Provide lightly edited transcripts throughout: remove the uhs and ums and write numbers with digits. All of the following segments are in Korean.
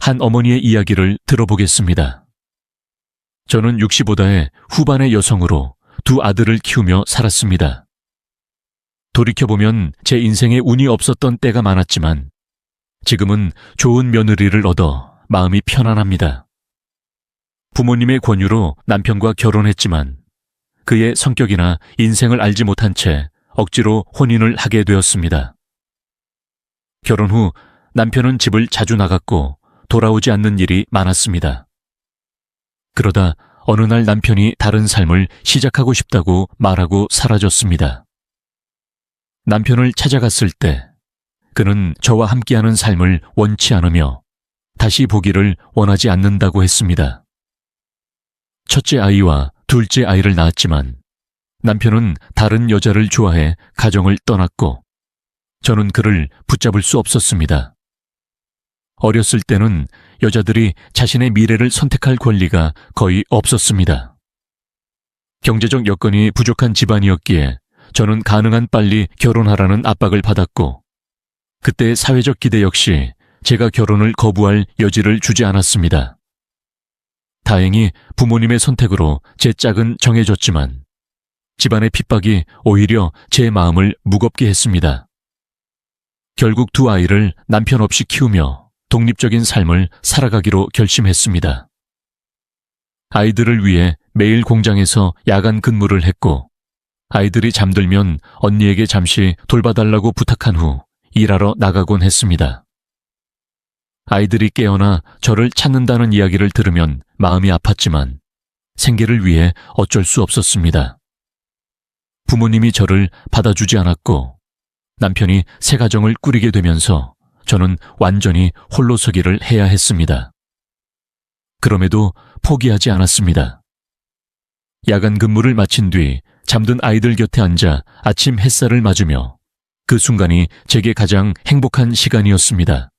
한 어머니의 이야기를 들어보겠습니다. 저는 60보다의 후반의 여성으로 두 아들을 키우며 살았습니다. 돌이켜보면 제 인생에 운이 없었던 때가 많았지만 지금은 좋은 며느리를 얻어 마음이 편안합니다. 부모님의 권유로 남편과 결혼했지만 그의 성격이나 인생을 알지 못한 채 억지로 혼인을 하게 되었습니다. 결혼 후 남편은 집을 자주 나갔고 돌아오지 않는 일이 많았습니다. 그러다 어느 날 남편이 다른 삶을 시작하고 싶다고 말하고 사라졌습니다. 남편을 찾아갔을 때 그는 저와 함께하는 삶을 원치 않으며 다시 보기를 원하지 않는다고 했습니다. 첫째 아이와 둘째 아이를 낳았지만 남편은 다른 여자를 좋아해 가정을 떠났고 저는 그를 붙잡을 수 없었습니다. 어렸을 때는 여자들이 자신의 미래를 선택할 권리가 거의 없었습니다. 경제적 여건이 부족한 집안이었기에 저는 가능한 빨리 결혼하라는 압박을 받았고 그때의 사회적 기대 역시 제가 결혼을 거부할 여지를 주지 않았습니다. 다행히 부모님의 선택으로 제 짝은 정해졌지만 집안의 핍박이 오히려 제 마음을 무겁게 했습니다. 결국 두 아이를 남편 없이 키우며 독립적인 삶을 살아가기로 결심했습니다. 아이들을 위해 매일 공장에서 야간 근무를 했고 아이들이 잠들면 언니에게 잠시 돌봐달라고 부탁한 후 일하러 나가곤 했습니다. 아이들이 깨어나 저를 찾는다는 이야기를 들으면 마음이 아팠지만 생계를 위해 어쩔 수 없었습니다. 부모님이 저를 받아주지 않았고 남편이 새 가정을 꾸리게 되면서 저는 완전히 홀로서기를 해야 했습니다. 그럼에도 포기하지 않았습니다. 야간 근무를 마친 뒤 잠든 아이들 곁에 앉아 아침 햇살을 맞으며 그 순간이 제게 가장 행복한 시간이었습니다.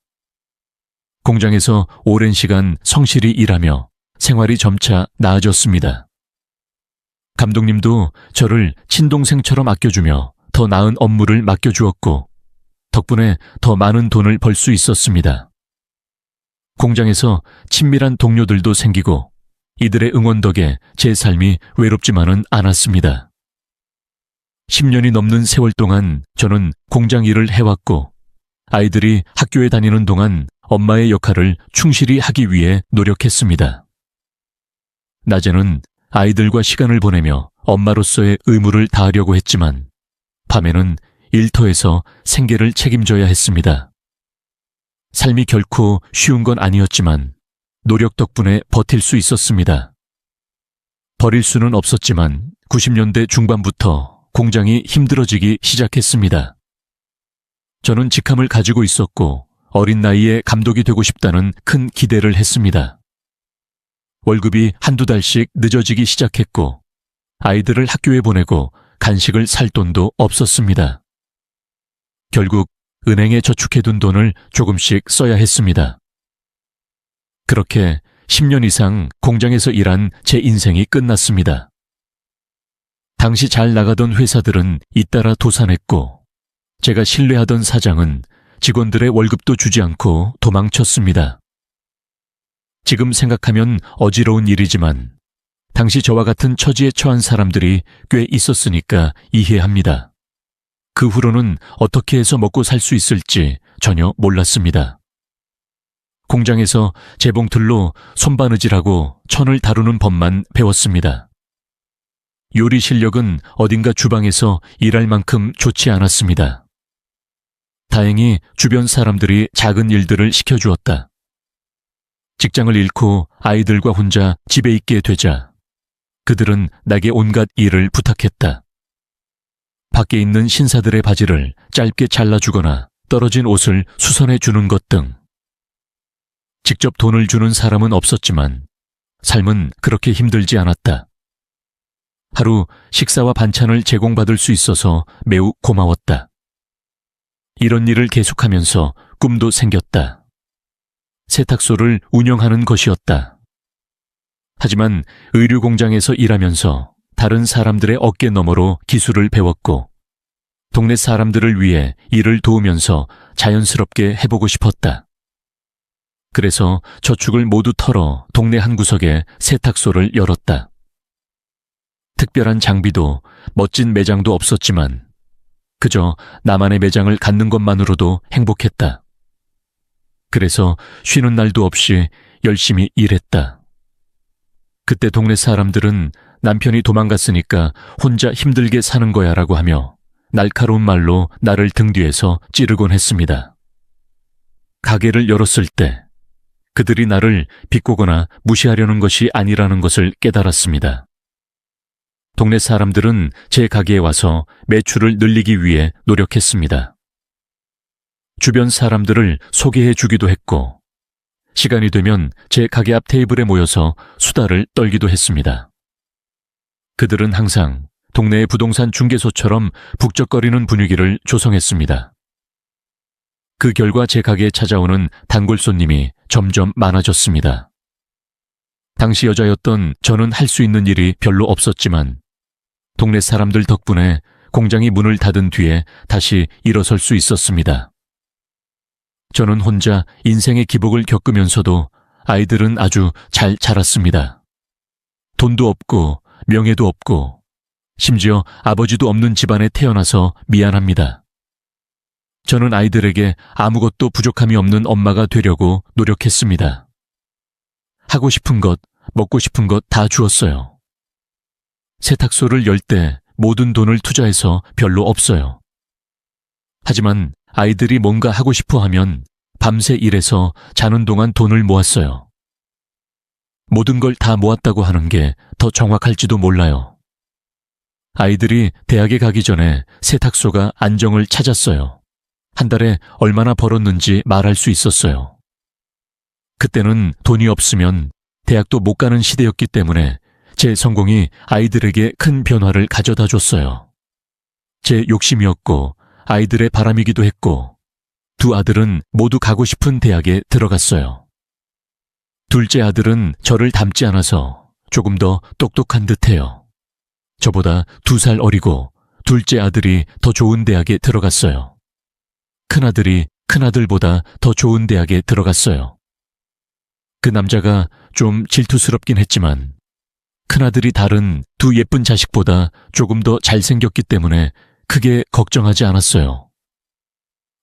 공장에서 오랜 시간 성실히 일하며 생활이 점차 나아졌습니다. 감독님도 저를 친동생처럼 아껴주며 더 나은 업무를 맡겨주었고 덕분에 더 많은 돈을 벌 수 있었습니다. 공장에서 친밀한 동료들도 생기고 이들의 응원 덕에 제 삶이 외롭지만은 않았습니다. 10년이 넘는 세월 동안 저는 공장 일을 해왔고 아이들이 학교에 다니는 동안 엄마의 역할을 충실히 하기 위해 노력했습니다. 낮에는 아이들과 시간을 보내며 엄마로서의 의무를 다하려고 했지만 밤에는 일터에서 생계를 책임져야 했습니다. 삶이 결코 쉬운 건 아니었지만 노력 덕분에 버틸 수 있었습니다. 버릴 수는 없었지만 90년대 중반부터 공장이 힘들어지기 시작했습니다. 저는 직함을 가지고 있었고 어린 나이에 감독이 되고 싶다는 큰 기대를 했습니다. 월급이 한두 달씩 늦어지기 시작했고 아이들을 학교에 보내고 간식을 살 돈도 없었습니다. 결국 은행에 저축해둔 돈을 조금씩 써야 했습니다. 그렇게 10년 이상 공장에서 일한 제 인생이 끝났습니다. 당시 잘 나가던 회사들은 잇따라 도산했고 제가 신뢰하던 사장은 직원들의 월급도 주지 않고 도망쳤습니다. 지금 생각하면 어지러운 일이지만 당시 저와 같은 처지에 처한 사람들이 꽤 있었으니까 이해합니다. 그 후로는 어떻게 해서 먹고 살 수 있을지 전혀 몰랐습니다. 공장에서 재봉틀로 손바느질하고 천을 다루는 법만 배웠습니다. 요리 실력은 어딘가 주방에서 일할 만큼 좋지 않았습니다. 다행히 주변 사람들이 작은 일들을 시켜주었다. 직장을 잃고 아이들과 혼자 집에 있게 되자 그들은 내게 온갖 일을 부탁했다. 밖에 있는 신사들의 바지를 짧게 잘라주거나 떨어진 옷을 수선해 주는 것 등. 직접 돈을 주는 사람은 없었지만 삶은 그렇게 힘들지 않았다. 하루 식사와 반찬을 제공받을 수 있어서 매우 고마웠다. 이런 일을 계속하면서 꿈도 생겼다. 세탁소를 운영하는 것이었다. 하지만 의류 공장에서 일하면서 다른 사람들의 어깨 너머로 기술을 배웠고 동네 사람들을 위해 일을 도우면서 자연스럽게 해보고 싶었다. 그래서 저축을 모두 털어 동네 한 구석에 세탁소를 열었다. 특별한 장비도 멋진 매장도 없었지만 그저 나만의 매장을 갖는 것만으로도 행복했다. 그래서 쉬는 날도 없이 열심히 일했다. 그때 동네 사람들은 남편이 도망갔으니까 혼자 힘들게 사는 거야 라고 하며 날카로운 말로 나를 등 뒤에서 찌르곤 했습니다. 가게를 열었을 때 그들이 나를 비꼬거나 무시하려는 것이 아니라는 것을 깨달았습니다. 동네 사람들은 제 가게에 와서 매출을 늘리기 위해 노력했습니다. 주변 사람들을 소개해 주기도 했고 시간이 되면 제 가게 앞 테이블에 모여서 수다를 떨기도 했습니다. 그들은 항상 동네의 부동산 중개소처럼 북적거리는 분위기를 조성했습니다. 그 결과 제 가게에 찾아오는 단골 손님이 점점 많아졌습니다. 당시 여자였던 저는 할 수 있는 일이 별로 없었지만 동네 사람들 덕분에 공장이 문을 닫은 뒤에 다시 일어설 수 있었습니다. 저는 혼자 인생의 기복을 겪으면서도 아이들은 아주 잘 자랐습니다. 돈도 없고 명예도 없고 심지어 아버지도 없는 집안에 태어나서 미안합니다. 저는 아이들에게 아무것도 부족함이 없는 엄마가 되려고 노력했습니다. 하고 싶은 것, 먹고 싶은 것 다 주었어요. 세탁소를 열 때 모든 돈을 투자해서 별로 없어요. 하지만 아이들이 뭔가 하고 싶어 하면 밤새 일해서 자는 동안 돈을 모았어요. 모든 걸 다 모았다고 하는 게 더 정확할지도 몰라요. 아이들이 대학에 가기 전에 세탁소가 안정을 찾았어요. 한 달에 얼마나 벌었는지 말할 수 있었어요. 그때는 돈이 없으면 대학도 못 가는 시대였기 때문에 제 성공이 아이들에게 큰 변화를 가져다 줬어요. 제 욕심이었고 아이들의 바람이기도 했고 두 아들은 모두 가고 싶은 대학에 들어갔어요. 둘째 아들은 저를 닮지 않아서 조금 더 똑똑한 듯해요. 저보다 2살 어리고 둘째 아들이 더 좋은 대학에 들어갔어요. 큰아들이 큰아들보다 더 좋은 대학에 들어갔어요. 그 남자가 좀 질투스럽긴 했지만 큰아들이 다른 두 예쁜 자식보다 조금 더 잘생겼기 때문에 크게 걱정하지 않았어요.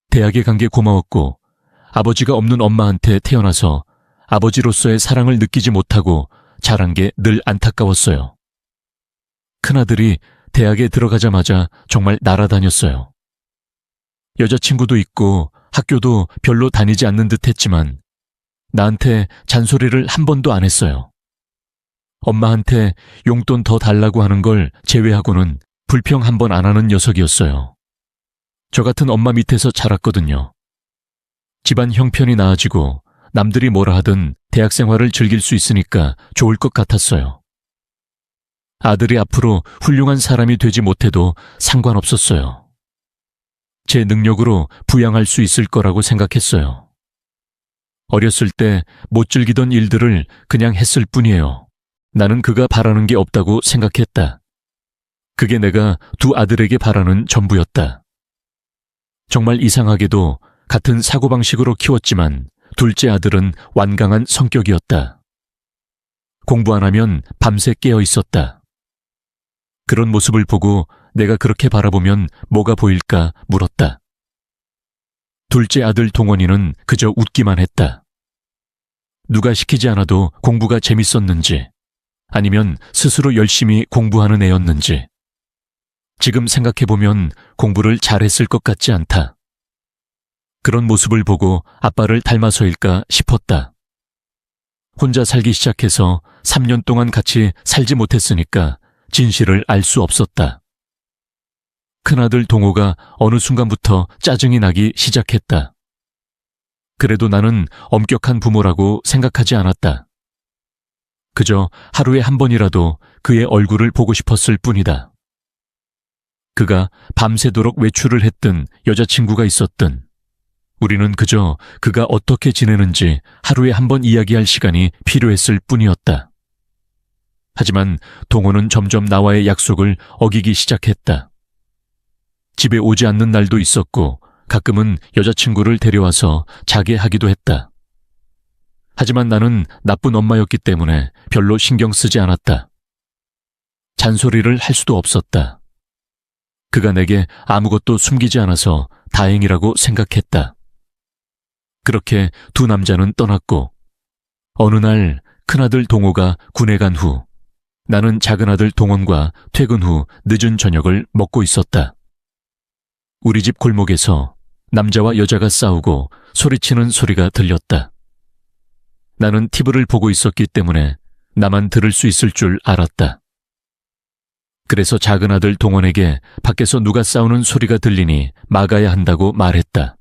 대학에 간 게 고마웠고 아버지가 없는 엄마한테 태어나서 아버지로서의 사랑을 느끼지 못하고 자란 게 늘 안타까웠어요. 큰아들이 대학에 들어가자마자 정말 날아다녔어요. 여자친구도 있고 학교도 별로 다니지 않는 듯 했지만 나한테 잔소리를 한 번도 안 했어요. 엄마한테 용돈 더 달라고 하는 걸 제외하고는 불평 한 번 안 하는 녀석이었어요. 저 같은 엄마 밑에서 자랐거든요. 집안 형편이 나아지고 남들이 뭐라 하든 대학 생활을 즐길 수 있으니까 좋을 것 같았어요. 아들이 앞으로 훌륭한 사람이 되지 못해도 상관없었어요. 제 능력으로 부양할 수 있을 거라고 생각했어요. 어렸을 때 못 즐기던 일들을 그냥 했을 뿐이에요. 나는 그가 바라는 게 없다고 생각했다. 그게 내가 두 아들에게 바라는 전부였다. 정말 이상하게도 같은 사고방식으로 키웠지만 둘째 아들은 완강한 성격이었다. 공부 안 하면 밤새 깨어 있었다. 그런 모습을 보고 내가 그렇게 바라보면 뭐가 보일까 물었다. 둘째 아들 동원이는 그저 웃기만 했다. 누가 시키지 않아도 공부가 재밌었는지 아니면 스스로 열심히 공부하는 애였는지 지금 생각해보면 공부를 잘했을 것 같지 않다. 그런 모습을 보고 아빠를 닮아서일까 싶었다. 혼자 살기 시작해서 3년 동안 같이 살지 못했으니까 진실을 알 수 없었다. 큰아들 동호가 어느 순간부터 짜증이 나기 시작했다. 그래도 나는 엄격한 부모라고 생각하지 않았다. 그저 하루에 한 번이라도 그의 얼굴을 보고 싶었을 뿐이다. 그가 밤새도록 외출을 했든 여자친구가 있었든 우리는 그저 그가 어떻게 지내는지 하루에 한 번 이야기할 시간이 필요했을 뿐이었다. 하지만 동호는 점점 나와의 약속을 어기기 시작했다. 집에 오지 않는 날도 있었고 가끔은 여자친구를 데려와서 자게 하기도 했다. 하지만 나는 나쁜 엄마였기 때문에 별로 신경 쓰지 않았다. 잔소리를 할 수도 없었다. 그가 내게 아무것도 숨기지 않아서 다행이라고 생각했다. 그렇게 두 남자는 떠났고 어느 날 큰아들 동호가 군에 간 후 나는 작은아들 동원과 퇴근 후 늦은 저녁을 먹고 있었다. 우리 집 골목에서 남자와 여자가 싸우고 소리치는 소리가 들렸다. 나는 TV를 보고 있었기 때문에 나만 들을 수 있을 줄 알았다. 그래서 작은아들 동원에게 밖에서 누가 싸우는 소리가 들리니 막아야 한다고 말했다.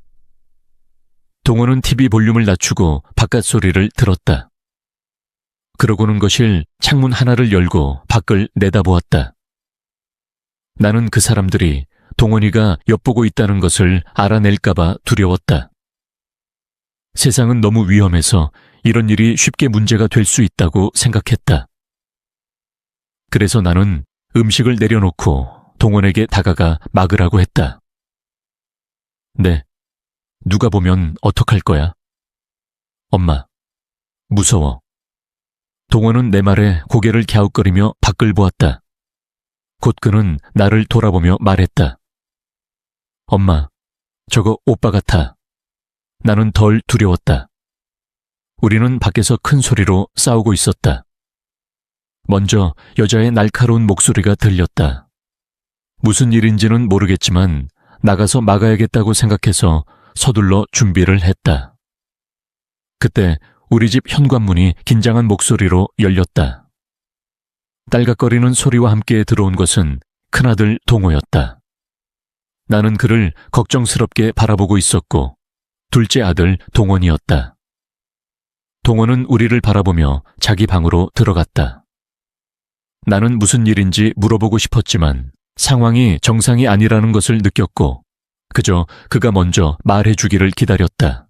동원은 TV 볼륨을 낮추고 바깥 소리를 들었다. 그러고는 거실 창문 하나를 열고 밖을 내다보았다. 나는 그 사람들이 동원이가 엿보고 있다는 것을 알아낼까봐 두려웠다. 세상은 너무 위험해서 이런 일이 쉽게 문제가 될 수 있다고 생각했다. 그래서 나는 음식을 내려놓고 동원에게 다가가 막으라고 했다. 네, 누가 보면 어떡할 거야? 엄마, 무서워. 동원은 내 말에 고개를 갸웃거리며 밖을 보았다. 곧 그는 나를 돌아보며 말했다. 엄마, 저거 오빠 같아. 나는 덜 두려웠다. 우리는 밖에서 큰 소리로 싸우고 있었다. 먼저 여자의 날카로운 목소리가 들렸다. 무슨 일인지는 모르겠지만 나가서 막아야겠다고 생각해서 서둘러 준비를 했다. 그때 우리 집 현관문이 긴장한 목소리로 열렸다. 딸깍거리는 소리와 함께 들어온 것은 큰아들 동호였다. 나는 그를 걱정스럽게 바라보고 있었고 둘째 아들 동원이었다. 동원은 우리를 바라보며 자기 방으로 들어갔다. 나는 무슨 일인지 물어보고 싶었지만 상황이 정상이 아니라는 것을 느꼈고 그저 그가 먼저 말해주기를 기다렸다.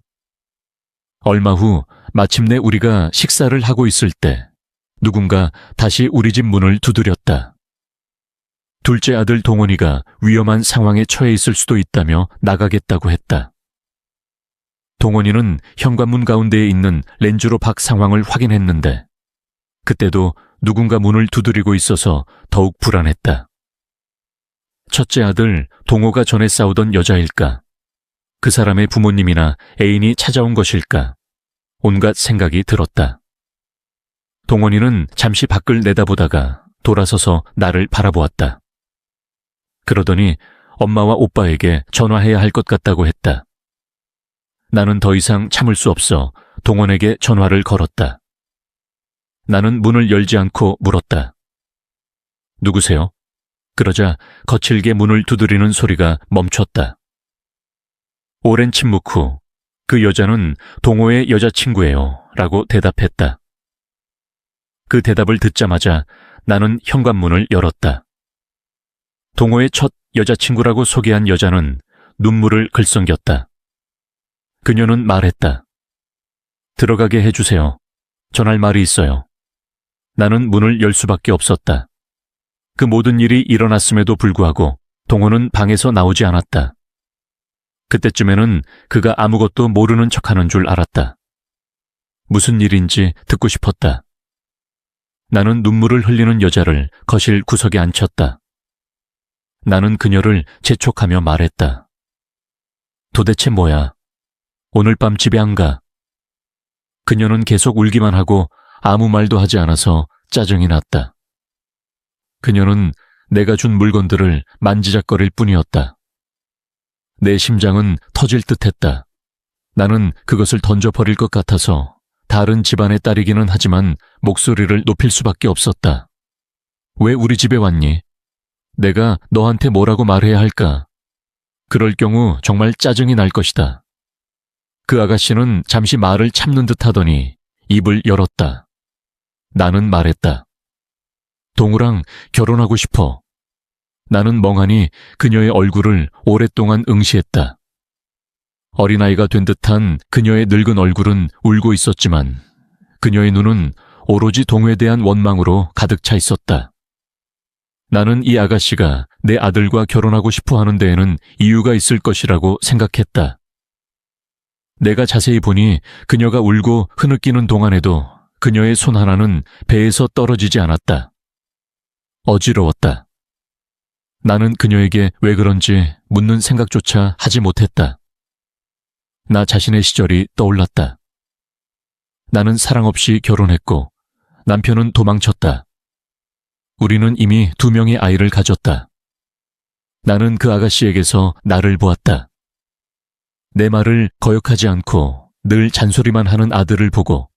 얼마 후 마침내 우리가 식사를 하고 있을 때 누군가 다시 우리 집 문을 두드렸다. 둘째 아들 동원이가 위험한 상황에 처해 있을 수도 있다며 나가겠다고 했다. 동원이는 현관문 가운데에 있는 렌즈로박 상황을 확인했는데 그때도 누군가 문을 두드리고 있어서 더욱 불안했다. 첫째 아들 동호가 전에 싸우던 여자일까? 그 사람의 부모님이나 애인이 찾아온 것일까? 온갖 생각이 들었다. 동원이는 잠시 밖을 내다보다가 돌아서서 나를 바라보았다. 그러더니 엄마와 오빠에게 전화해야 할 것 같다고 했다. 나는 더 이상 참을 수 없어 동원에게 전화를 걸었다. 나는 문을 열지 않고 물었다. 누구세요? 그러자 거칠게 문을 두드리는 소리가 멈췄다. 오랜 침묵 후 그 여자는 동호의 여자친구예요 라고 대답했다. 그 대답을 듣자마자 나는 현관문을 열었다. 동호의 첫 여자친구라고 소개한 여자는 눈물을 글썽겼다. 그녀는 말했다. 들어가게 해주세요. 전할 말이 있어요. 나는 문을 열 수밖에 없었다. 그 모든 일이 일어났음에도 불구하고 동호는 방에서 나오지 않았다. 그때쯤에는 그가 아무것도 모르는 척하는 줄 알았다. 무슨 일인지 듣고 싶었다. 나는 눈물을 흘리는 여자를 거실 구석에 앉혔다. 나는 그녀를 재촉하며 말했다. 도대체 뭐야? 오늘 밤 집에 안 가? 그녀는 계속 울기만 하고 아무 말도 하지 않아서 짜증이 났다. 그녀는 내가 준 물건들을 만지작거릴 뿐이었다. 내 심장은 터질 듯했다. 나는 그것을 던져버릴 것 같아서 다른 집안의 딸이기는 하지만 목소리를 높일 수밖에 없었다. 왜 우리 집에 왔니? 내가 너한테 뭐라고 말해야 할까? 그럴 경우 정말 짜증이 날 것이다. 그 아가씨는 잠시 말을 참는 듯 하더니 입을 열었다. 나는 말했다. 동우랑 결혼하고 싶어. 나는 멍하니 그녀의 얼굴을 오랫동안 응시했다. 어린아이가 된 듯한 그녀의 늙은 얼굴은 울고 있었지만 그녀의 눈은 오로지 동우에 대한 원망으로 가득 차 있었다. 나는 이 아가씨가 내 아들과 결혼하고 싶어 하는 데에는 이유가 있을 것이라고 생각했다. 내가 자세히 보니 그녀가 울고 흐느끼는 동안에도 그녀의 손 하나는 배에서 떨어지지 않았다. 어지러웠다. 나는 그녀에게 왜 그런지 묻는 생각조차 하지 못했다. 나 자신의 시절이 떠올랐다. 나는 사랑 없이 결혼했고 남편은 도망쳤다. 우리는 이미 2명의 아이를 가졌다. 나는 그 아가씨에게서 나를 보았다. 내 말을 거역하지 않고 늘 잔소리만 하는 아들을 보고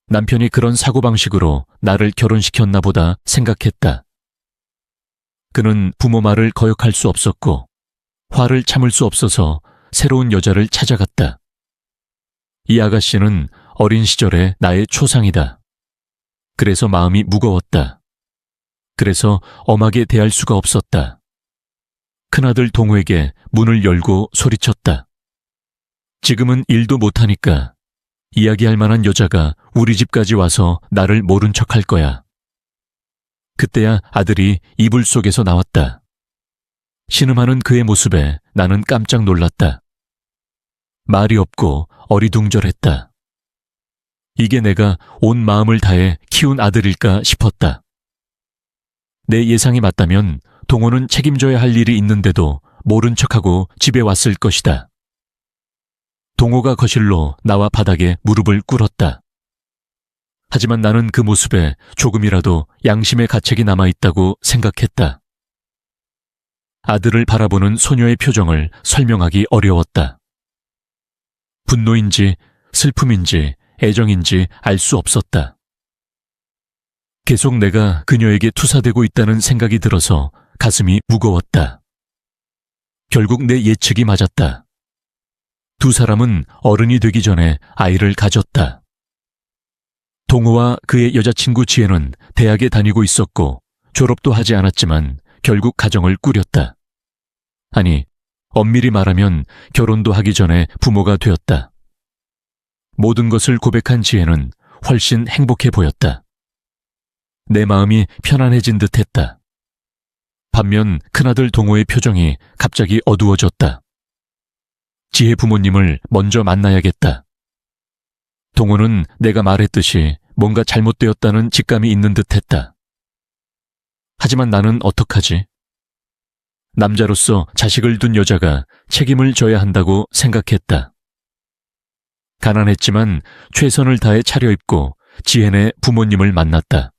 남편이 그런 사고방식으로 나를 결혼시켰나 보다 생각했다. 그는 부모 말을 거역할 수 없었고 화를 참을 수 없어서 새로운 여자를 찾아갔다. 이 아가씨는 어린 시절에 나의 초상이다. 그래서 마음이 무거웠다. 그래서 엄하게 대할 수가 없었다. 큰아들 동우에게 문을 열고 소리쳤다. 지금은 일도 못하니까 이야기할 만한 여자가 우리 집까지 와서 나를 모른 척할 거야. 그때야 아들이 이불 속에서 나왔다. 신음하는 그의 모습에 나는 깜짝 놀랐다. 말이 없고 어리둥절했다. 이게 내가 온 마음을 다해 키운 아들일까 싶었다. 내 예상이 맞다면 동호는 책임져야 할 일이 있는데도 모른 척하고 집에 왔을 것이다. 동호가 거실로 나와 바닥에 무릎을 꿇었다. 하지만 나는 그 모습에 조금이라도 양심의 가책이 남아있다고 생각했다. 아들을 바라보는 소녀의 표정을 설명하기 어려웠다. 분노인지 슬픔인지 애정인지 알 수 없었다. 계속 내가 그녀에게 투사되고 있다는 생각이 들어서 가슴이 무거웠다. 결국 내 예측이 맞았다. 두 사람은 어른이 되기 전에 아이를 가졌다. 동호와 그의 여자친구 지혜는 대학에 다니고 있었고 졸업도 하지 않았지만 결국 가정을 꾸렸다. 아니, 엄밀히 말하면 결혼도 하기 전에 부모가 되었다. 모든 것을 고백한 지혜는 훨씬 행복해 보였다. 내 마음이 편안해진 듯했다. 반면 큰아들 동호의 표정이 갑자기 어두워졌다. 지혜 부모님을 먼저 만나야겠다. 동호는 내가 말했듯이 뭔가 잘못되었다는 직감이 있는 듯했다. 하지만 나는 어떡하지? 남자로서 자식을 둔 여자가 책임을 져야 한다고 생각했다. 가난했지만 최선을 다해 차려입고 지혜네 부모님을 만났다.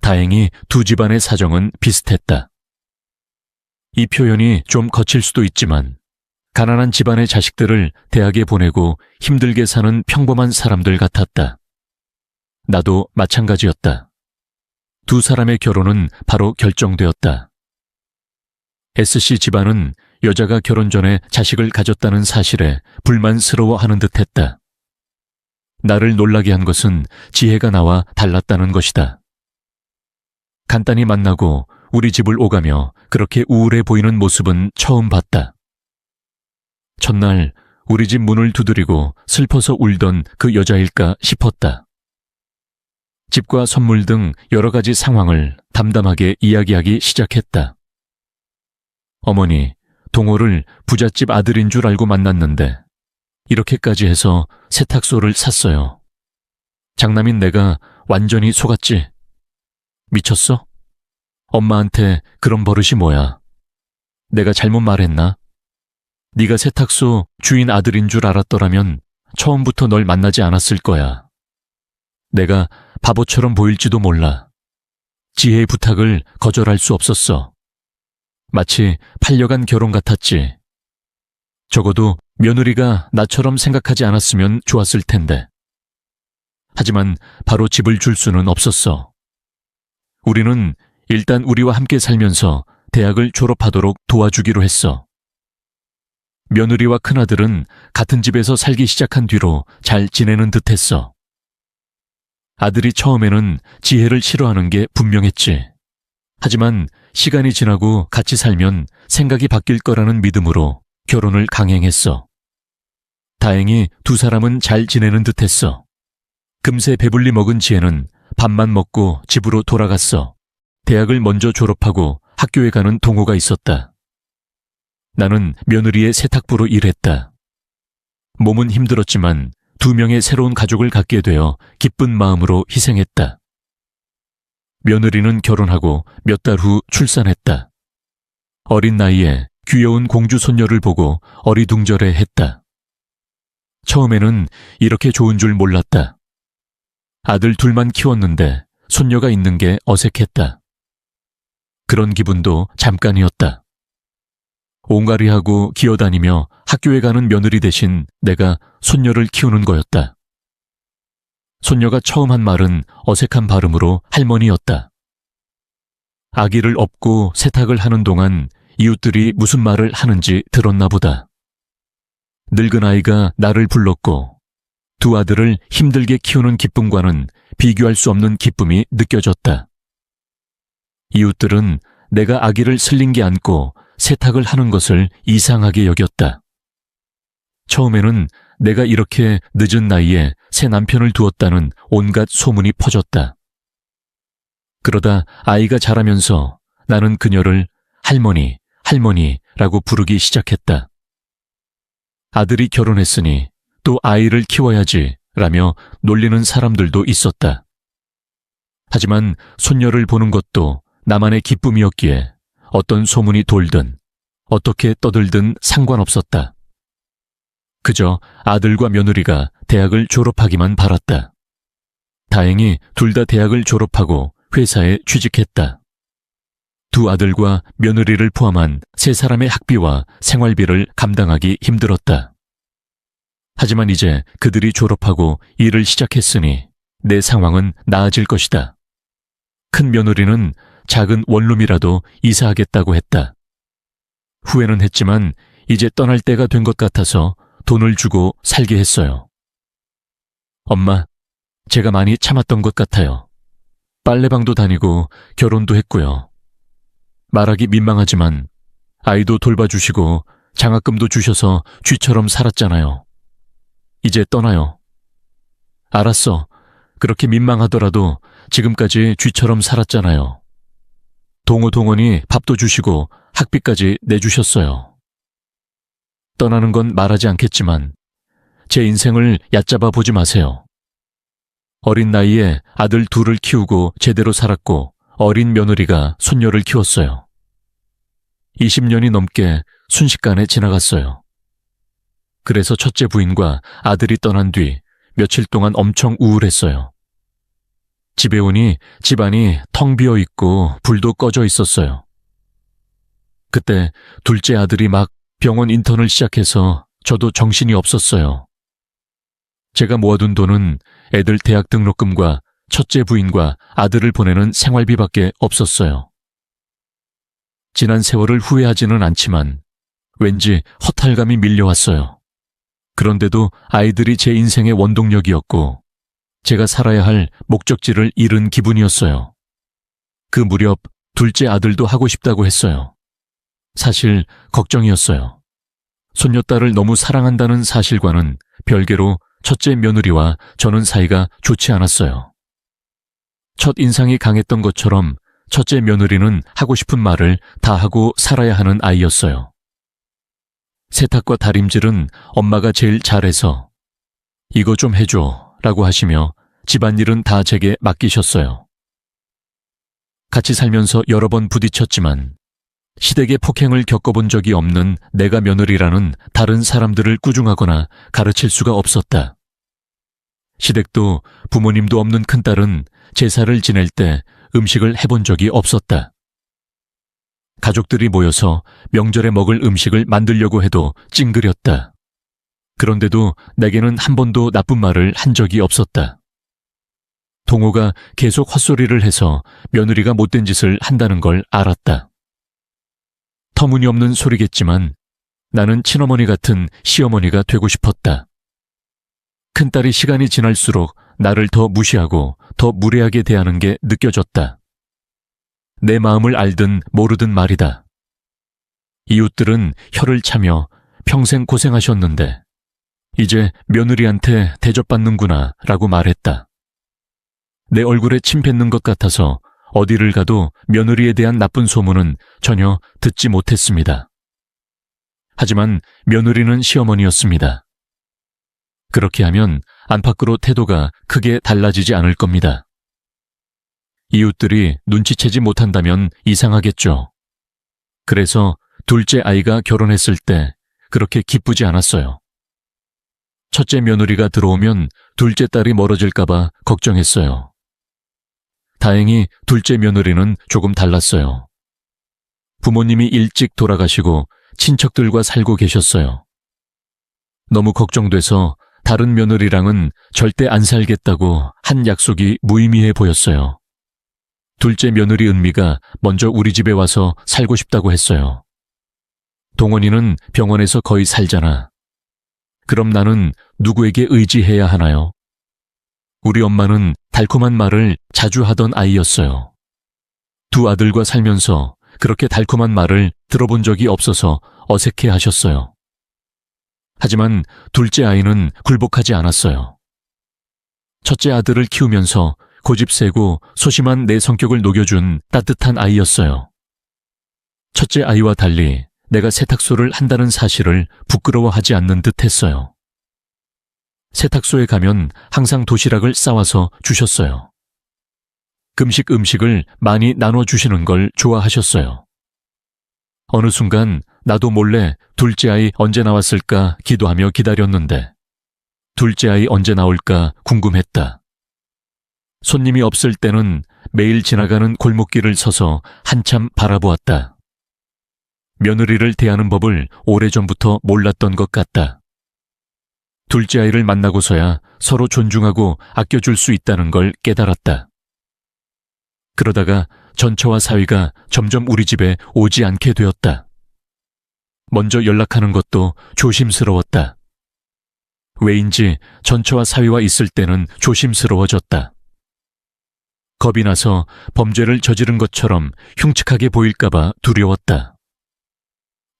다행히 두 집안의 사정은 비슷했다. 이 표현이 좀 거칠 수도 있지만 가난한 집안의 자식들을 대학에 보내고 힘들게 사는 평범한 사람들 같았다. 나도 마찬가지였다. 두 사람의 결혼은 바로 결정되었다. S씨 집안은 여자가 결혼 전에 자식을 가졌다는 사실에 불만스러워하는 듯했다. 나를 놀라게 한 것은 지혜가 나와 달랐다는 것이다. 간단히 만나고 우리 집을 오가며 그렇게 우울해 보이는 모습은 처음 봤다. 첫날 우리 집 문을 두드리고 슬퍼서 울던 그 여자일까 싶었다. 집과 선물 등 여러 가지 상황을 담담하게 이야기하기 시작했다. 어머니, 동호를 부잣집 아들인 줄 알고 만났는데 이렇게까지 해서 세탁소를 샀어요. 장남인 내가 완전히 속았지. 미쳤어? 엄마한테 그런 버릇이 뭐야? 내가 잘못 말했나? 네가 세탁소 주인 아들인 줄 알았더라면 처음부터 널 만나지 않았을 거야. 내가 바보처럼 보일지도 몰라. 지혜의 부탁을 거절할 수 없었어. 마치 팔려간 결혼 같았지. 적어도 며느리가 나처럼 생각하지 않았으면 좋았을 텐데. 하지만 바로 집을 줄 수는 없었어. 우리는 일단 우리와 함께 살면서 대학을 졸업하도록 도와주기로 했어. 며느리와 큰아들은 같은 집에서 살기 시작한 뒤로 잘 지내는 듯했어. 아들이 처음에는 지혜를 싫어하는 게 분명했지. 하지만 시간이 지나고 같이 살면 생각이 바뀔 거라는 믿음으로 결혼을 강행했어. 다행히 두 사람은 잘 지내는 듯했어. 금세 배불리 먹은 지혜는 밥만 먹고 집으로 돌아갔어. 대학을 먼저 졸업하고 학교에 가는 동호가 있었다. 나는 며느리의 세탁부로 일했다. 몸은 힘들었지만 2명의 새로운 가족을 갖게 되어 기쁜 마음으로 희생했다. 며느리는 결혼하고 몇 달 후 출산했다. 어린 나이에 귀여운 공주 손녀를 보고 어리둥절해했다. 처음에는 이렇게 좋은 줄 몰랐다. 아들 둘만 키웠는데 손녀가 있는 게 어색했다. 그런 기분도 잠깐이었다. 옹알이하고 기어다니며 학교에 가는 며느리 대신 내가 손녀를 키우는 거였다. 손녀가 처음 한 말은 어색한 발음으로 할머니였다. 아기를 업고 세탁을 하는 동안 이웃들이 무슨 말을 하는지 들었나 보다. 늙은 아이가 나를 불렀고 2 아들을 힘들게 키우는 기쁨과는 비교할 수 없는 기쁨이 느껴졌다. 이웃들은 내가 아기를 슬링기 안고 세탁을 하는 것을 이상하게 여겼다. 처음에는 내가 이렇게 늦은 나이에 새 남편을 두었다는 온갖 소문이 퍼졌다. 그러다 아이가 자라면서 나는 그녀를 할머니, 할머니라고 부르기 시작했다. 아들이 결혼했으니 또 아이를 키워야지 라며 놀리는 사람들도 있었다. 하지만 손녀를 보는 것도 나만의 기쁨이었기에 어떤 소문이 돌든 어떻게 떠들든 상관없었다. 그저 아들과 며느리가 대학을 졸업하기만 바랐다. 다행히 둘 다 대학을 졸업하고 회사에 취직했다. 2 아들과 며느리를 포함한 3사람의 학비와 생활비를 감당하기 힘들었다. 하지만 이제 그들이 졸업하고 일을 시작했으니 내 상황은 나아질 것이다. 큰 며느리는 작은 원룸이라도 이사하겠다고 했다. 후회는 했지만 이제 떠날 때가 된 것 같아서 돈을 주고 살게 했어요. 엄마, 제가 많이 참았던 것 같아요. 빨래방도 다니고 결혼도 했고요. 말하기 민망하지만 아이도 돌봐주시고 장학금도 주셔서 쥐처럼 살았잖아요. 이제 떠나요. 알았어. 그렇게 민망하더라도 지금까지 쥐처럼 살았잖아요. 동원이 밥도 주시고 학비까지 내주셨어요. 떠나는 건 말하지 않겠지만 제 인생을 얕잡아 보지 마세요. 어린 나이에 아들 2을 키우고 제대로 살았고 어린 며느리가 손녀를 키웠어요. 20년이 넘게 순식간에 지나갔어요. 그래서 첫째 부인과 아들이 떠난 뒤 며칠 동안 엄청 우울했어요. 집에 오니 집안이 텅 비어 있고 불도 꺼져 있었어요. 그때 둘째 아들이 막 병원 인턴을 시작해서 저도 정신이 없었어요. 제가 모아둔 돈은 애들 대학 등록금과 첫째 부인과 아들을 보내는 생활비밖에 없었어요. 지난 세월을 후회하지는 않지만 왠지 허탈감이 밀려왔어요. 그런데도 아이들이 제 인생의 원동력이었고 제가 살아야 할 목적지를 잃은 기분이었어요. 그 무렵 둘째 아들도 하고 싶다고 했어요. 사실 걱정이었어요. 손녀딸을 너무 사랑한다는 사실과는 별개로 첫째 며느리와 저는 사이가 좋지 않았어요. 첫 인상이 강했던 것처럼 첫째 며느리는 하고 싶은 말을 다 하고 살아야 하는 아이였어요. 세탁과 다림질은 엄마가 제일 잘해서 이거 좀 해줘 라고 하시며 집안일은 다 제게 맡기셨어요. 같이 살면서 여러 번 부딪혔지만 시댁의 폭행을 겪어본 적이 없는 내가 며느리라는 다른 사람들을 꾸중하거나 가르칠 수가 없었다. 시댁도 부모님도 없는 큰딸은 제사를 지낼 때 음식을 해본 적이 없었다. 가족들이 모여서 명절에 먹을 음식을 만들려고 해도 찡그렸다. 그런데도 내게는 한 번도 나쁜 말을 한 적이 없었다. 동호가 계속 헛소리를 해서 며느리가 못된 짓을 한다는 걸 알았다. 터무니없는 소리겠지만 나는 친어머니 같은 시어머니가 되고 싶었다. 큰딸이 시간이 지날수록 나를 더 무시하고 더 무례하게 대하는 게 느껴졌다. 내 마음을 알든 모르든 말이다. 이웃들은 혀를 차며 평생 고생하셨는데 이제 며느리한테 대접받는구나 라고 말했다. 내 얼굴에 침 뱉는 것 같아서 어디를 가도 며느리에 대한 나쁜 소문은 전혀 듣지 못했습니다. 하지만 며느리는 시어머니였습니다. 그렇게 하면 안팎으로 태도가 크게 달라지지 않을 겁니다. 이웃들이 눈치채지 못한다면 이상하겠죠. 그래서 둘째 아이가 결혼했을 때 그렇게 기쁘지 않았어요. 첫째 며느리가 들어오면 둘째 딸이 멀어질까봐 걱정했어요. 다행히 둘째 며느리는 조금 달랐어요. 부모님이 일찍 돌아가시고 친척들과 살고 계셨어요. 너무 걱정돼서 다른 며느리랑은 절대 안 살겠다고 한 약속이 무의미해 보였어요. 둘째 며느리 은미가 먼저 우리 집에 와서 살고 싶다고 했어요. 동원이는 병원에서 거의 살잖아. 그럼 나는 누구에게 의지해야 하나요? 우리 엄마는 달콤한 말을 자주 하던 아이였어요. 두 아들과 살면서 그렇게 달콤한 말을 들어본 적이 없어서 어색해 하셨어요. 하지만 둘째 아이는 굴복하지 않았어요. 첫째 아들을 키우면서 고집세고 소심한 내 성격을 녹여준 따뜻한 아이였어요. 첫째 아이와 달리 내가 세탁소를 한다는 사실을 부끄러워하지 않는 듯 했어요. 세탁소에 가면 항상 도시락을 싸와서 주셨어요. 금식 음식을 많이 나눠주시는 걸 좋아하셨어요. 어느 순간 나도 몰래 둘째 아이 언제 나왔을까 기도하며 기다렸는데 둘째 아이 언제 나올까 궁금했다. 손님이 없을 때는 매일 지나가는 골목길을 서서 한참 바라보았다. 며느리를 대하는 법을 오래전부터 몰랐던 것 같다. 둘째 아이를 만나고서야 서로 존중하고 아껴줄 수 있다는 걸 깨달았다. 그러다가 전처와 사위가 점점 우리 집에 오지 않게 되었다. 먼저 연락하는 것도 조심스러웠다. 왜인지 전처와 사위와 있을 때는 조심스러워졌다. 겁이 나서 범죄를 저지른 것처럼 흉측하게 보일까봐 두려웠다.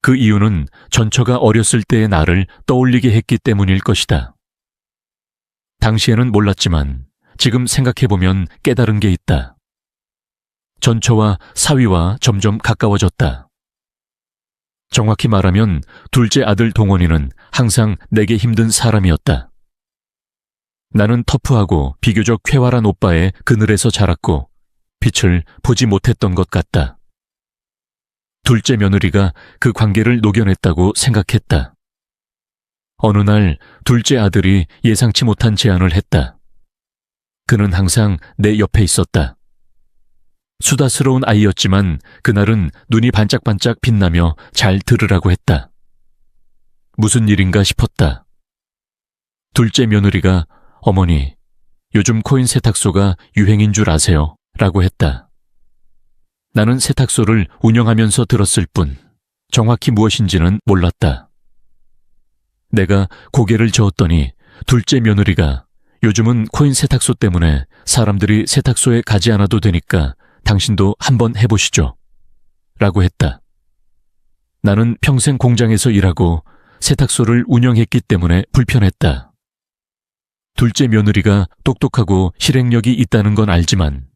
그 이유는 전처가 어렸을 때의 나를 떠올리게 했기 때문일 것이다. 당시에는 몰랐지만 지금 생각해보면 깨달은 게 있다. 전처와 사위와 점점 가까워졌다. 정확히 말하면 둘째 아들 동원이는 항상 내게 힘든 사람이었다. 나는 터프하고 비교적 쾌활한 오빠의 그늘에서 자랐고 빛을 보지 못했던 것 같다. 둘째 며느리가 그 관계를 녹여냈다고 생각했다. 어느 날 둘째 아들이 예상치 못한 제안을 했다. 그는 항상 내 옆에 있었다. 수다스러운 아이였지만 그날은 눈이 반짝반짝 빛나며 잘 들으라고 했다. 무슨 일인가 싶었다. 둘째 며느리가 어머니, 요즘 코인 세탁소가 유행인 줄 아세요? 라고 했다. 나는 세탁소를 운영하면서 들었을 뿐 정확히 무엇인지는 몰랐다. 내가 고개를 저었더니 둘째 며느리가 요즘은 코인 세탁소 때문에 사람들이 세탁소에 가지 않아도 되니까 당신도 한번 해보시죠. 라고 했다. 나는 평생 공장에서 일하고 세탁소를 운영했기 때문에 불편했다. 둘째 며느리가 똑똑하고 실행력이 있다는 건 알지만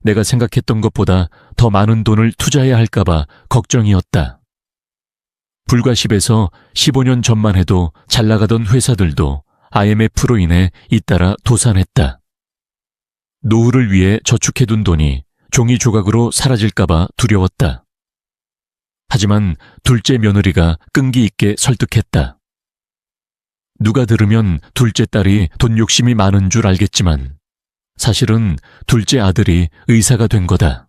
내가 생각했던 것보다 더 많은 돈을 투자해야 할까봐 걱정이었다. 불과 10에서 15년 전만 해도 잘 나가던 회사들도 IMF로 인해 잇따라 도산했다. 노후를 위해 저축해둔 돈이 종이 조각으로 사라질까봐 두려웠다. 하지만 둘째 며느리가 끈기 있게 설득했다. 누가 들으면 둘째 딸이 돈 욕심이 많은 줄 알겠지만 사실은 둘째 아들이 의사가 된 거다.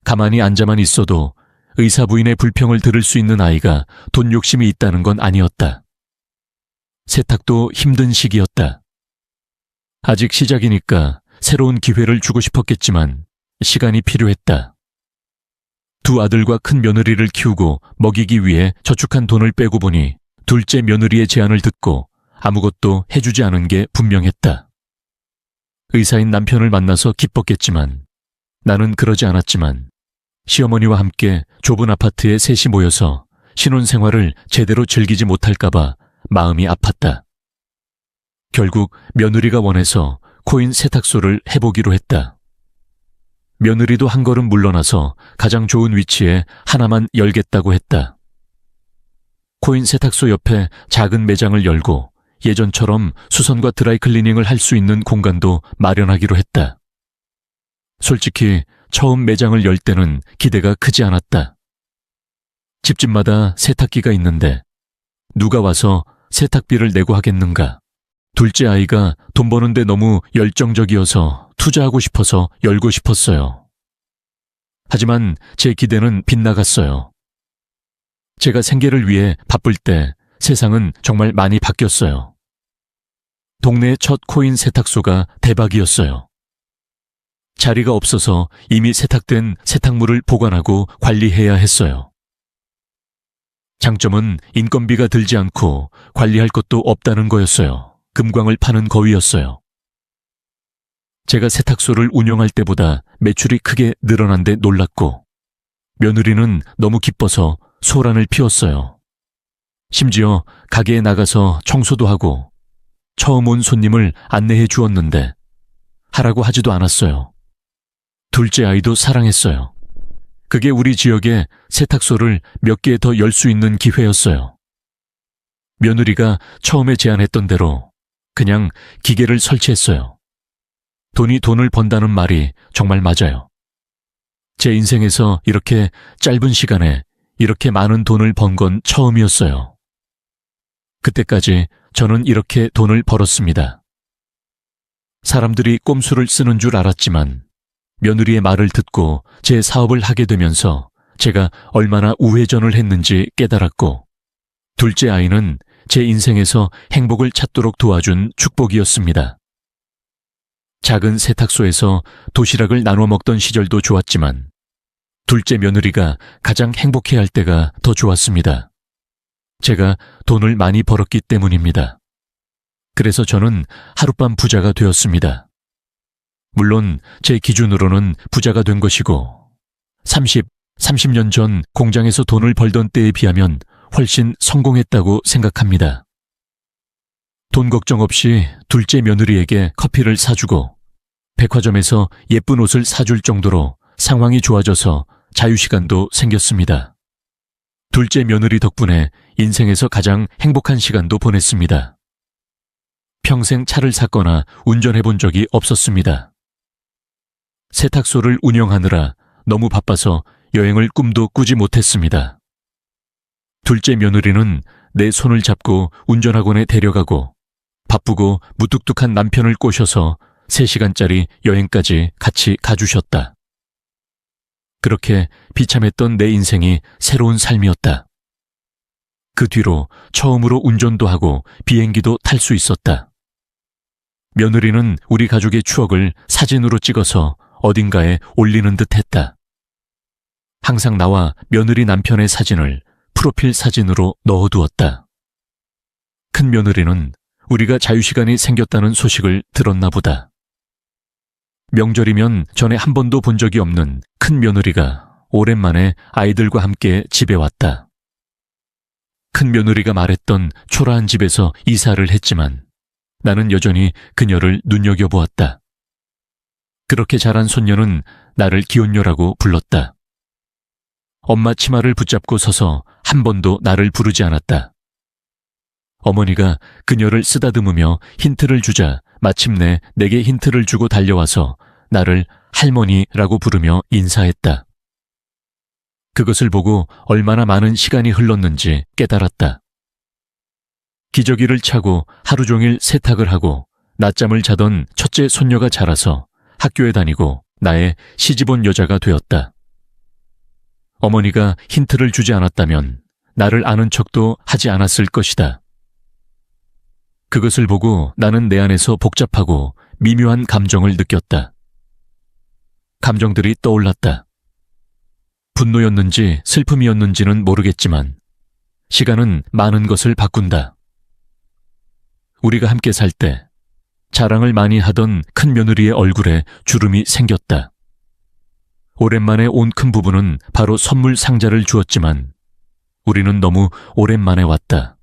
가만히 앉아만 있어도 의사 부인의 불평을 들을 수 있는 아이가 돈 욕심이 있다는 건 아니었다. 세탁도 힘든 시기였다. 아직 시작이니까 새로운 기회를 주고 싶었겠지만 시간이 필요했다. 두 아들과 큰 며느리를 키우고 먹이기 위해 저축한 돈을 빼고 보니 둘째 며느리의 제안을 듣고 아무것도 해주지 않은 게 분명했다. 의사인 남편을 만나서 기뻤겠지만 나는 그러지 않았지만 시어머니와 함께 좁은 아파트에 셋이 모여서 신혼생활을 제대로 즐기지 못할까봐 마음이 아팠다. 결국 며느리가 원해서 코인 세탁소를 해보기로 했다. 며느리도 한 걸음 물러나서 가장 좋은 위치에 하나만 열겠다고 했다. 코인 세탁소 옆에 작은 매장을 열고 예전처럼 수선과 드라이클리닝을 할 수 있는 공간도 마련하기로 했다. 솔직히 처음 매장을 열 때는 기대가 크지 않았다. 집집마다 세탁기가 있는데 누가 와서 세탁비를 내고 하겠는가. 둘째 아이가 돈 버는데 너무 열정적이어서 투자하고 싶어서 열고 싶었어요. 하지만 제 기대는 빗나갔어요. 제가 생계를 위해 바쁠 때 세상은 정말 많이 바뀌었어요. 동네의 첫 코인 세탁소가 대박이었어요. 자리가 없어서 이미 세탁된 세탁물을 보관하고 관리해야 했어요. 장점은 인건비가 들지 않고 관리할 것도 없다는 거였어요. 금광을 파는 거위였어요. 제가 세탁소를 운영할 때보다 매출이 크게 늘어난 데 놀랐고 며느리는 너무 기뻐서 소란을 피웠어요. 심지어 가게에 나가서 청소도 하고 처음 온 손님을 안내해 주었는데 하라고 하지도 않았어요. 둘째 아이도 사랑했어요. 그게 우리 지역에 세탁소를 몇 개 더 열 수 있는 기회였어요. 며느리가 처음에 제안했던 대로 그냥 기계를 설치했어요. 돈이 돈을 번다는 말이 정말 맞아요. 제 인생에서 이렇게 짧은 시간에 이렇게 많은 돈을 번 건 처음이었어요. 그때까지 저는 이렇게 돈을 벌었습니다. 사람들이 꼼수를 쓰는 줄 알았지만 며느리의 말을 듣고 제 사업을 하게 되면서 제가 얼마나 우회전을 했는지 깨달았고 둘째 아이는 제 인생에서 행복을 찾도록 도와준 축복이었습니다. 작은 세탁소에서 도시락을 나눠 먹던 시절도 좋았지만 둘째 며느리가 가장 행복해할 때가 더 좋았습니다. 제가 돈을 많이 벌었기 때문입니다. 그래서 저는 하룻밤 부자가 되었습니다. 물론 제 기준으로는 부자가 된 것이고 30년 전 공장에서 돈을 벌던 때에 비하면 훨씬 성공했다고 생각합니다. 돈 걱정 없이 둘째 며느리에게 커피를 사주고 백화점에서 예쁜 옷을 사줄 정도로 상황이 좋아져서 자유시간도 생겼습니다. 둘째 며느리 덕분에 인생에서 가장 행복한 시간도 보냈습니다. 평생 차를 샀거나 운전해 본 적이 없었습니다. 세탁소를 운영하느라 너무 바빠서 여행을 꿈도 꾸지 못했습니다. 둘째 며느리는 내 손을 잡고 운전학원에 데려가고 바쁘고 무뚝뚝한 남편을 꼬셔서 3시간짜리 여행까지 같이 가주셨다. 그렇게 비참했던 내 인생이 새로운 삶이었다. 그 뒤로 처음으로 운전도 하고 비행기도 탈 수 있었다. 며느리는 우리 가족의 추억을 사진으로 찍어서 어딘가에 올리는 듯 했다. 항상 나와 며느리 남편의 사진을 프로필 사진으로 넣어두었다. 큰 며느리는 우리가 자유시간이 생겼다는 소식을 들었나 보다. 명절이면 전에 한 번도 본 적이 없는 큰 며느리가 오랜만에 아이들과 함께 집에 왔다. 큰 며느리가 말했던 초라한 집에서 이사를 했지만 나는 여전히 그녀를 눈여겨보았다. 그렇게 자란 손녀는 나를 기혼녀라고 불렀다. 엄마 치마를 붙잡고 서서 한 번도 나를 부르지 않았다. 어머니가 그녀를 쓰다듬으며 힌트를 주자 마침내 내게 힌트를 주고 달려와서 나를 할머니라고 부르며 인사했다. 그것을 보고 얼마나 많은 시간이 흘렀는지 깨달았다. 기저귀를 차고 하루 종일 세탁을 하고 낮잠을 자던 첫째 손녀가 자라서 학교에 다니고 나의 시집온 여자가 되었다. 어머니가 힌트를 주지 않았다면 나를 아는 척도 하지 않았을 것이다. 그것을 보고 나는 내 안에서 복잡하고 미묘한 감정을 느꼈다. 감정들이 떠올랐다. 분노였는지 슬픔이었는지는 모르겠지만 시간은 많은 것을 바꾼다. 우리가 함께 살 때 자랑을 많이 하던 큰 며느리의 얼굴에 주름이 생겼다. 오랜만에 온 큰 부부는 바로 선물 상자를 주었지만 우리는 너무 오랜만에 왔다.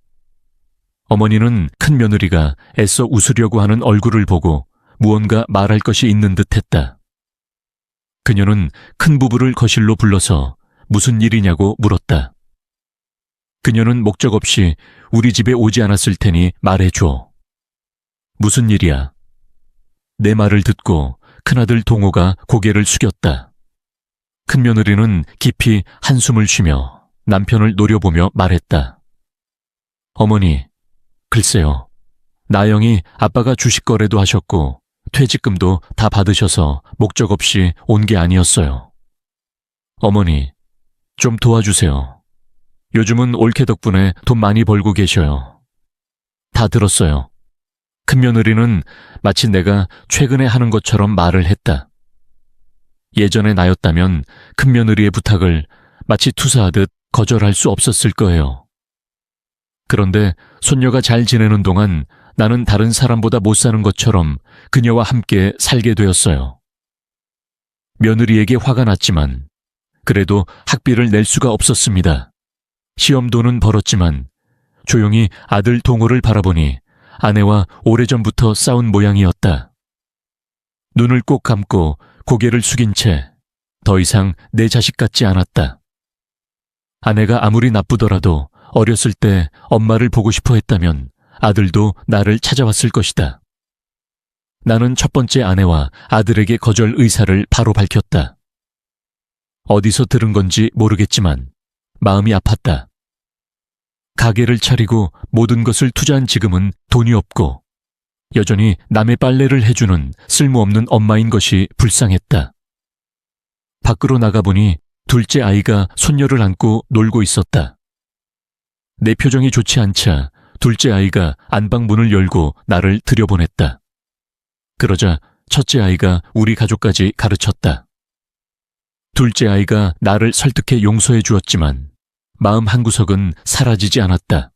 어머니는 큰 며느리가 애써 웃으려고 하는 얼굴을 보고 무언가 말할 것이 있는 듯 했다. 그녀는 큰 부부를 거실로 불러서 무슨 일이냐고 물었다. 그녀는 목적 없이 우리 집에 오지 않았을 테니 말해줘 무슨 일이야? 내 말을 듣고 큰아들 동호가 고개를 숙였다. 큰며느리는 깊이 한숨을 쉬며 남편을 노려보며 말했다. 어머니, 글쎄요. 나영이 아빠가 주식 거래도 하셨고 퇴직금도 다 받으셔서 목적 없이 온 게 아니었어요. 어머니, 좀 도와주세요. 요즘은 올케 덕분에 돈 많이 벌고 계셔요. 다 들었어요. 큰며느리는 마치 내가 최근에 하는 것처럼 말을 했다. 예전에 나였다면 큰며느리의 부탁을 마치 투사하듯 거절할 수 없었을 거예요. 그런데 손녀가 잘 지내는 동안 나는 다른 사람보다 못 사는 것처럼 그녀와 함께 살게 되었어요. 며느리에게 화가 났지만 그래도 학비를 낼 수가 없었습니다. 시험돈은 벌었지만 조용히 아들 동호를 바라보니 아내와 오래전부터 싸운 모양이었다. 눈을 꼭 감고 고개를 숙인 채 더 이상 내 자식 같지 않았다. 아내가 아무리 나쁘더라도 어렸을 때 엄마를 보고 싶어 했다면 아들도 나를 찾아왔을 것이다. 나는 첫 번째 아내와 아들에게 거절 의사를 바로 밝혔다. 어디서 들은 건지 모르겠지만 마음이 아팠다. 가게를 차리고 모든 것을 투자한 지금은 돈이 없고 여전히 남의 빨래를 해주는 쓸모없는 엄마인 것이 불쌍했다. 밖으로 나가보니 둘째 아이가 손녀를 안고 놀고 있었다. 내 표정이 좋지 않자 둘째 아이가 안방 문을 열고 나를 들여보냈다. 그러자 첫째 아이가 우리 가족까지 가르쳤다. 둘째 아이가 나를 설득해 용서해 주었지만 마음 한구석은 사라지지 않았다.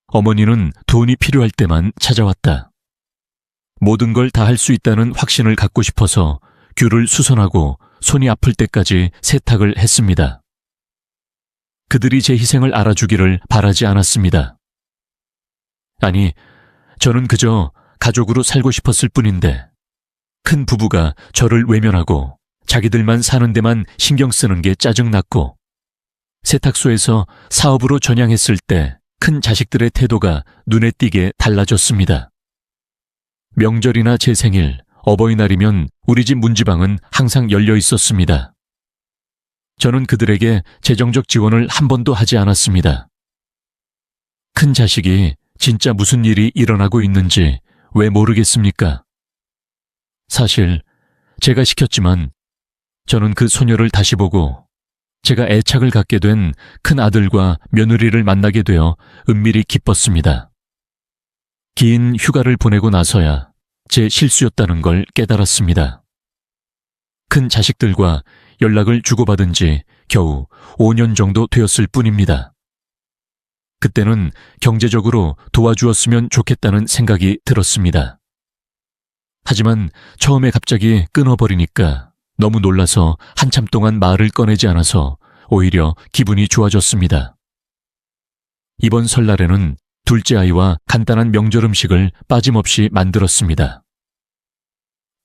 어머니는 돈이 필요할 때만 찾아왔다. 모든 걸 다 할 수 있다는 확신을 갖고 싶어서 귤을 수선하고 손이 아플 때까지 세탁을 했습니다. 그들이 제 희생을 알아주기를 바라지 않았습니다. 아니, 저는 그저 가족으로 살고 싶었을 뿐인데 큰 부부가 저를 외면하고 자기들만 사는 데만 신경 쓰는 게 짜증났고 세탁소에서 사업으로 전향했을 때 큰 자식들의 태도가 눈에 띄게 달라졌습니다. 명절이나 제 생일, 어버이날이면 우리 집 문지방은 항상 열려 있었습니다. 저는 그들에게 재정적 지원을 한 번도 하지 않았습니다. 큰 자식이 진짜 무슨 일이 일어나고 있는지 왜 모르겠습니까? 사실 제가 시켰지만 저는 그 소녀를 다시 보고 제가 애착을 갖게 된 큰 아들과 며느리를 만나게 되어 은밀히 기뻤습니다. 긴 휴가를 보내고 나서야 제 실수였다는 걸 깨달았습니다. 큰 자식들과 연락을 주고받은 지 겨우 5년 정도 되었을 뿐입니다. 그때는 경제적으로 도와주었으면 좋겠다는 생각이 들었습니다. 하지만 처음에 갑자기 끊어버리니까 너무 놀라서 한참 동안 말을 꺼내지 않아서 오히려 기분이 좋아졌습니다. 이번 설날에는 둘째 아이와 간단한 명절 음식을 빠짐없이 만들었습니다.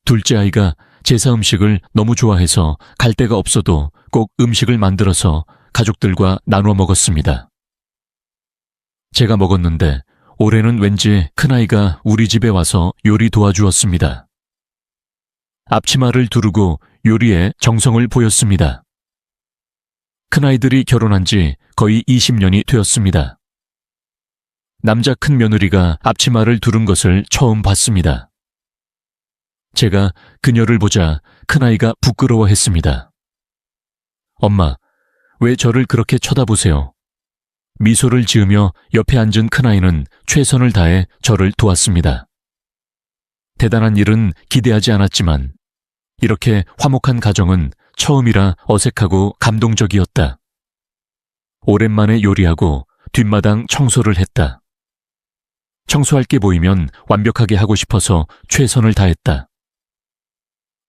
둘째 아이가 제사 음식을 너무 좋아해서 갈 데가 없어도 꼭 음식을 만들어서 가족들과 나눠 먹었습니다. 제가 먹었는데 올해는 왠지 큰아이가 우리 집에 와서 요리 도와주었습니다. 앞치마를 두르고 요리에 정성을 보였습니다. 큰아이들이 결혼한 지 거의 20년이 되었습니다. 남자 큰 며느리가 앞치마를 두른 것을 처음 봤습니다. 제가 그녀를 보자 큰아이가 부끄러워했습니다. 엄마, 왜 저를 그렇게 쳐다보세요? 미소를 지으며 옆에 앉은 큰아이는 최선을 다해 저를 도왔습니다. 대단한 일은 기대하지 않았지만 이렇게 화목한 가정은 처음이라 어색하고 감동적이었다. 오랜만에 요리하고 뒷마당 청소를 했다. 청소할 게 보이면 완벽하게 하고 싶어서 최선을 다했다.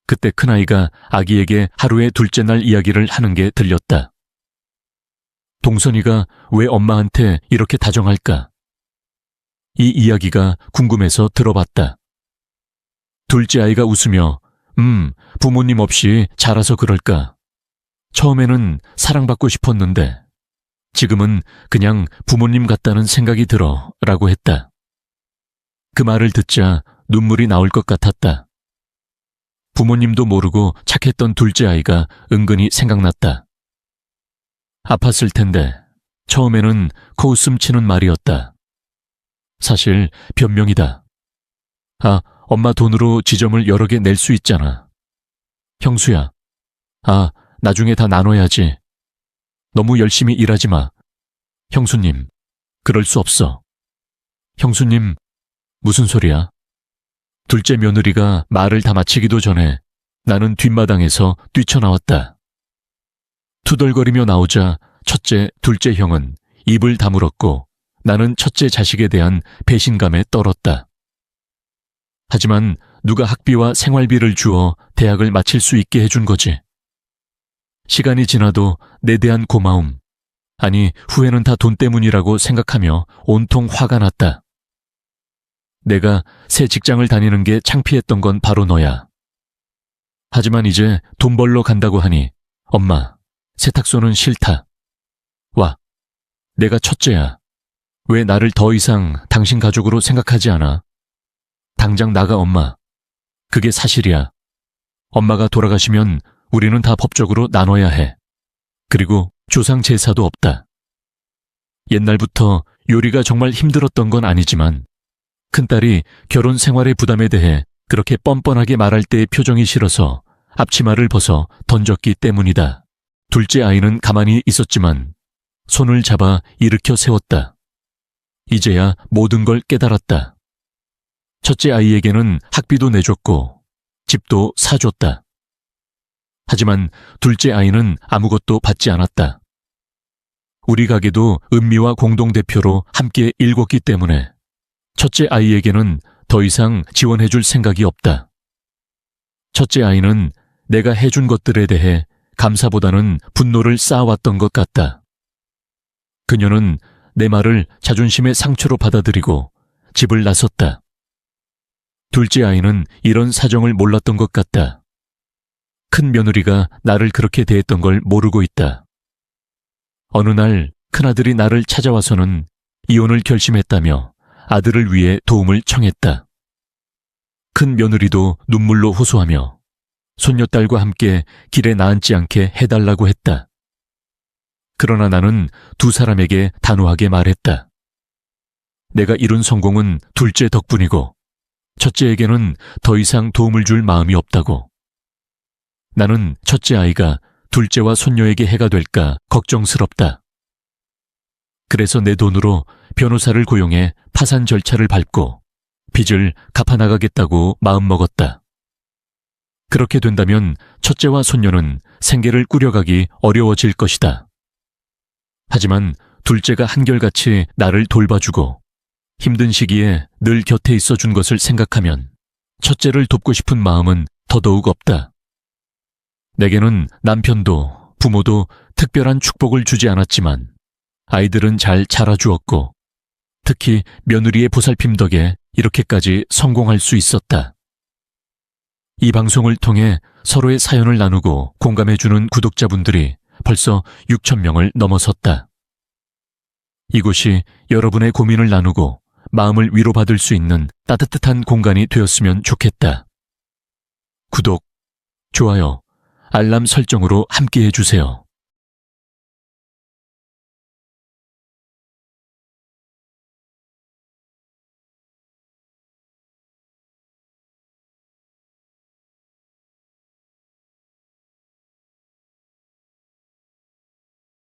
그때 큰아이가 아기에게 하루의 둘째 날 이야기를 하는 게 들렸다. 동선이가 왜 엄마한테 이렇게 다정할까? 이 이야기가 궁금해서 들어봤다. 둘째 아이가 웃으며 부모님 없이 자라서 그럴까? 처음에는 사랑받고 싶었는데 지금은 그냥 부모님 같다는 생각이 들어 라고 했다. 그 말을 듣자 눈물이 나올 것 같았다. 부모님도 모르고 착했던 둘째 아이가 은근히 생각났다. 아팠을 텐데 처음에는 코웃음 치는 말이었다. 사실 변명이다. 아, 엄마 돈으로 지점을 여러 개 낼 수 있잖아. 형수야. 아, 나중에 다 나눠야지. 너무 열심히 일하지 마. 형수님, 그럴 수 없어. 형수님, 무슨 소리야? 둘째 며느리가 말을 다 마치기도 전에 나는 뒷마당에서 뛰쳐나왔다. 투덜거리며 나오자 첫째, 둘째 형은 입을 다물었고 나는 첫째 자식에 대한 배신감에 떨었다. 하지만 누가 학비와 생활비를 주어 대학을 마칠 수 있게 해준 거지. 시간이 지나도 내 대한 고마움, 아니 후회는 다 돈 때문이라고 생각하며 온통 화가 났다. 내가 새 직장을 다니는 게 창피했던 건 바로 너야. 하지만 이제 돈 벌러 간다고 하니 엄마, 세탁소는 싫다. 와, 내가 첫째야. 왜 나를 더 이상 당신 가족으로 생각하지 않아? 당장 나가 엄마. 그게 사실이야. 엄마가 돌아가시면 우리는 다 법적으로 나눠야 해. 그리고 조상 제사도 없다. 옛날부터 요리가 정말 힘들었던 건 아니지만 큰딸이 결혼 생활의 부담에 대해 그렇게 뻔뻔하게 말할 때의 표정이 싫어서 앞치마를 벗어 던졌기 때문이다. 둘째 아이는 가만히 있었지만 손을 잡아 일으켜 세웠다. 이제야 모든 걸 깨달았다. 첫째 아이에게는 학비도 내줬고 집도 사줬다. 하지만 둘째 아이는 아무것도 받지 않았다. 우리 가게도 은미와 공동대표로 함께 일궜기 때문에 첫째 아이에게는 더 이상 지원해줄 생각이 없다. 첫째 아이는 내가 해준 것들에 대해 감사보다는 분노를 쌓아왔던 것 같다. 그녀는 내 말을 자존심의 상처로 받아들이고 집을 나섰다. 둘째 아이는 이런 사정을 몰랐던 것 같다. 큰 며느리가 나를 그렇게 대했던 걸 모르고 있다. 어느 날 큰아들이 나를 찾아와서는 이혼을 결심했다며 아들을 위해 도움을 청했다. 큰 며느리도 눈물로 호소하며 손녀딸과 함께 길에 나앉지 않게 해달라고 했다. 그러나 나는 두 사람에게 단호하게 말했다. 내가 이룬 성공은 둘째 덕분이고 첫째에게는 더 이상 도움을 줄 마음이 없다고. 나는 첫째 아이가 둘째와 손녀에게 해가 될까 걱정스럽다. 그래서 내 돈으로 변호사를 고용해 파산 절차를 밟고 빚을 갚아나가겠다고 마음먹었다. 그렇게 된다면 첫째와 손녀는 생계를 꾸려가기 어려워질 것이다. 하지만 둘째가 한결같이 나를 돌봐주고 힘든 시기에 늘 곁에 있어준 것을 생각하면 첫째를 돕고 싶은 마음은 더더욱 없다. 내게는 남편도 부모도 특별한 축복을 주지 않았지만 아이들은 잘 자라주었고 특히 며느리의 보살핌 덕에 이렇게까지 성공할 수 있었다. 이 방송을 통해 서로의 사연을 나누고 공감해주는 구독자분들이 벌써 6,000명을 넘어섰다. 이곳이 여러분의 고민을 나누고 마음을 위로받을 수 있는 따뜻한 공간이 되었으면 좋겠다. 구독, 좋아요, 알람 설정으로 함께 해주세요.